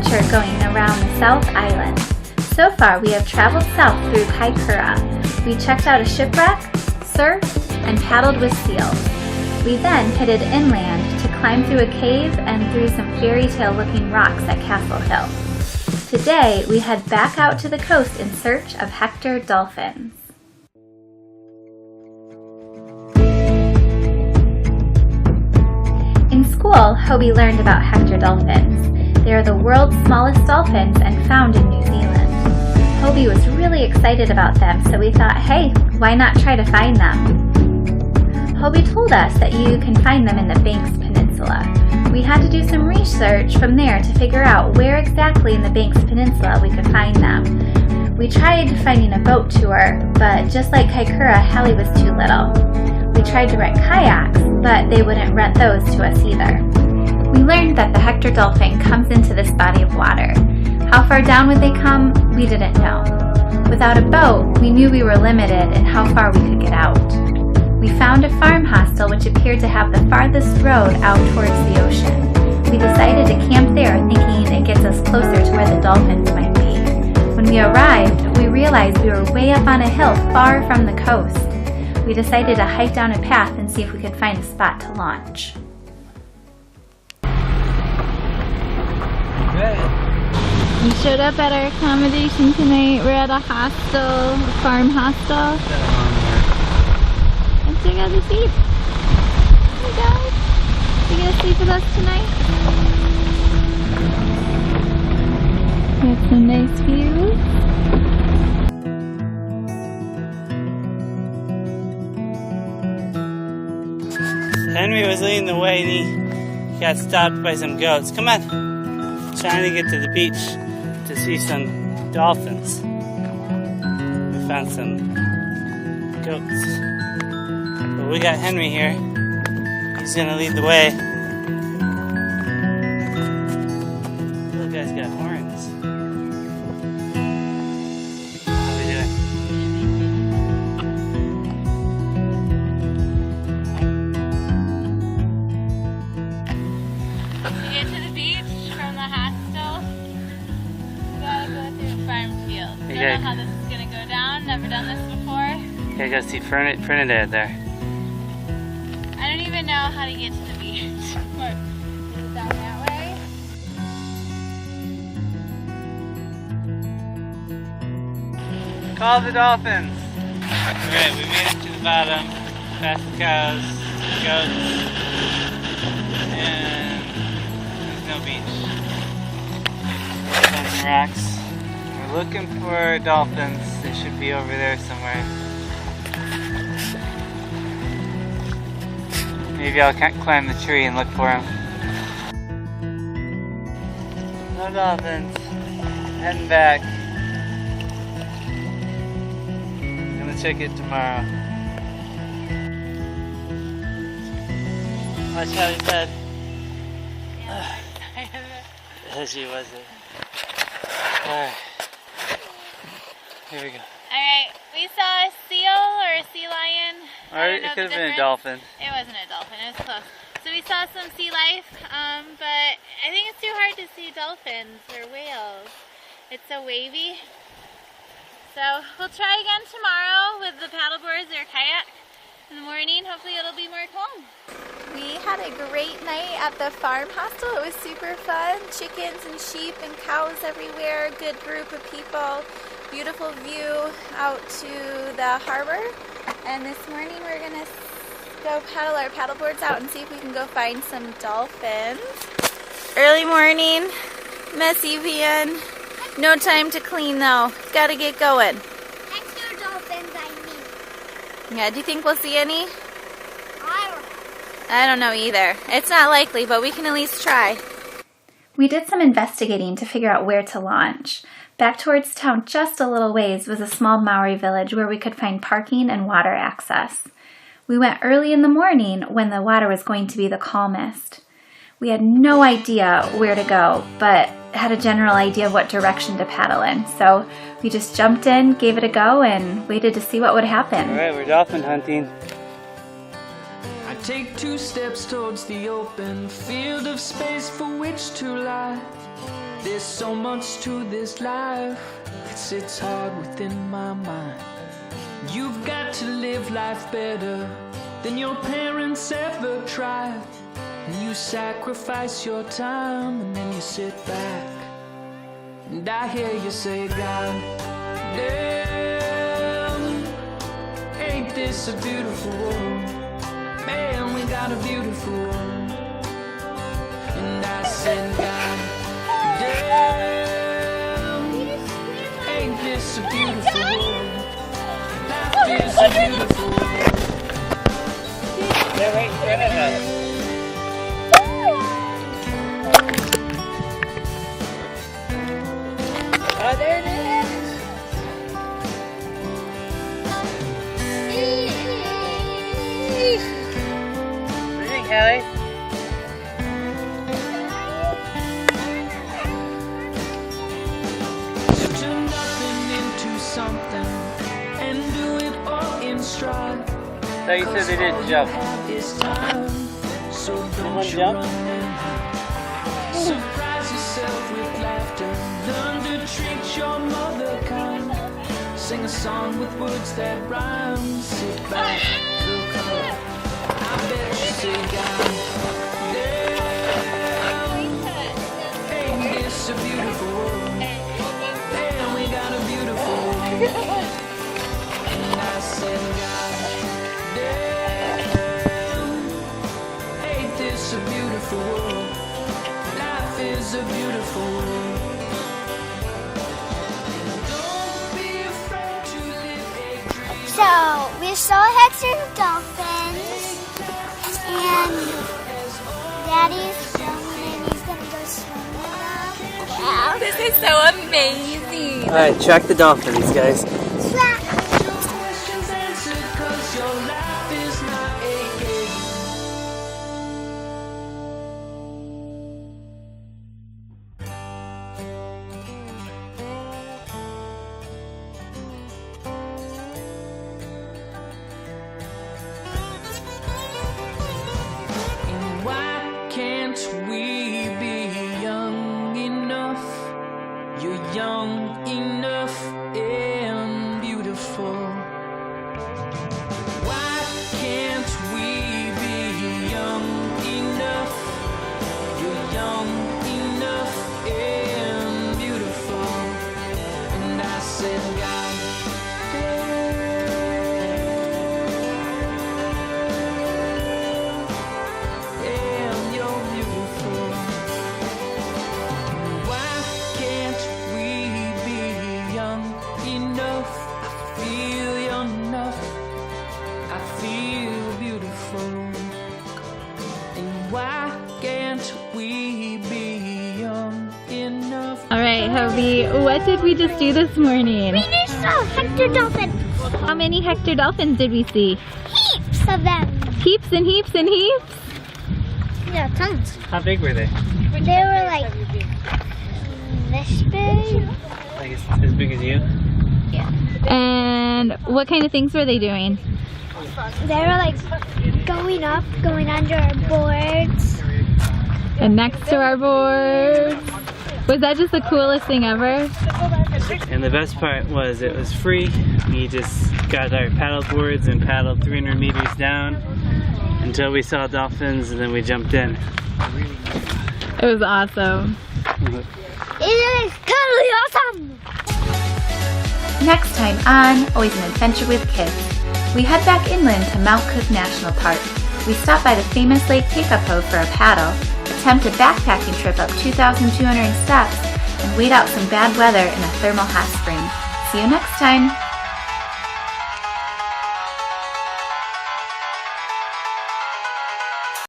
adventure going around the South Island. So far, we have traveled south through Kaikoura. We checked out a shipwreck, surfed, and paddled with seals. We then headed inland to climb through a cave and through some fairy tale looking rocks at Castle Hill. Today, we head back out to the coast in search of hector dolphins. In school, Hobie learned about hector dolphins. They are the world's smallest dolphins and found in New Zealand. Hobie was really excited about them, so we thought, hey, why not try to find them? Hobie told us that you can find them in the Banks Peninsula. We had to do some research from there to figure out where exactly in the Banks Peninsula we could find them. We tried finding a boat tour, but just like Kaikoura, Hallie was too little. We tried to rent kayaks, but they wouldn't rent those to us either. We learned that the hector dolphin comes into this body of water. How far down would they come? We didn't know. Without a boat, we knew we were limited in how far we could get out. We found a farm hostel which appeared to have the farthest road out towards the ocean. We decided to camp there thinking it gets us closer to where the dolphins might be. When we arrived, we realized we were way up on a hill far from the coast. We decided to hike down a path and see if we could find a spot to launch. We showed up at our accommodation tonight. We're at a hostel, a farm hostel. And check out the sheep. Hey guys, you gonna sleep with us tonight? We have some nice views. Henry was leading the way and he got stopped by some goats. Come on, trying to get to the beach to see some dolphins. We found some goats. But we got Henry here. He's gonna lead the way. Little guy's got horns. How are we doing? To get to the beach from the hostel, we gotta go through a farm field. Don't know how this is gonna go down. Never done this before. You gotta go see Trinidad there. I don't even know how to get to the beach. Is it down that way? Call the dolphins! Alright, we made it to the bottom. Past the cows, the goats, and there's no beach. We're on some rocks. We're looking for dolphins. They should be over there somewhere. Maybe I'll climb the tree and look for them. No dolphins. Heading back. I'm gonna check it tomorrow. Watch how he said. As she was it. Alright. Here we go. Alright, we saw a seal or a sea lion. Or it could have been a dolphin. It wasn't a dolphin, it was close. So we saw some sea life, but I think it's too hard to see dolphins or whales. It's so wavy. So we'll try again tomorrow with the paddleboards or kayak. In the morning, hopefully it'll be more calm. We had a great night at the farm hostel. It was super fun. Chickens and sheep and cows everywhere. Good group of people. Beautiful view out to the harbor. And this morning we're gonna go paddle our paddleboards out and see if we can go find some dolphins. Early morning, messy van. No time to clean though. Gotta get going. Extra dolphins, I mean. Yeah, do you think we'll see any? I don't know either. It's not likely, but we can at least try. We did some investigating to figure out where to launch. Back towards town just a little ways was a small Maori village where we could find parking and water access. We went early in the morning when the water was going to be the calmest. We had no idea where to go, but had a general idea of what direction to paddle in. So we just jumped in, gave it a go, and waited to see what would happen. Alright, we're dolphin hunting. I take 2 steps towards the open field of space for which to lie. There's so much to this life that sits hard within my mind. You've got to live life better than your parents ever tried. And you sacrifice your time and then you sit back. And I hear you say, God damn, ain't this a beautiful world? Man, we got a beautiful world. And I said, God damn, ain't this a beautiful world? Life is a beautiful world. They're right in front of us. Oh, there it is. What do you think, Hallie? Turn nothing into something and do it all in stride. Thought you said they didn't jump. So Someone don't you jump? run and hide. Surprise yourself with laughter. Learn to treat your mother kind. Sing a song with words that rhyme. Sit back, look up. I bet you say, God damn, ain't this a beautiful world? Damn, we got a beautiful world. And I said, God damn, ain't this a beautiful world? Life is a beautiful world. Don't be afraid to live a dream. So we saw hector dolphins, and Daddy's filming and he's gonna go swim with them. Yeah. This is so amazing. Alright, track the dolphins, guys. Track. Your questions answered 'cause your life is not a game. And why can't we be young enough? You're young enough and beautiful. Why can't we be young enough? You're young enough and beautiful. And I said, God damn, you're beautiful. Why can't we be young enough? I feel young enough. I feel beautiful. And why can't we be young enough? All right, Hobie, what did we just do this morning? We just saw hector dolphins. How many hector dolphins did we see? Heaps of them. Heaps and heaps and heaps? Yeah, tons. How big were they? They were like this big. Like as big as you? And what kind of things were they doing? They were like going up, going under our boards. And next to our boards. Was that just the coolest thing ever? And the best part was it was free. We just got our paddle boards and paddled 300 meters down until we saw dolphins, and then we jumped in. It was awesome. It is totally awesome. Next time on Always an Adventure with Kids, we head back inland to Mount Cook National Park. We stop by the famous Lake Teekapo for a paddle, attempt a backpacking trip up 2,200 steps, and wait out some bad weather in a thermal hot spring. See you next time!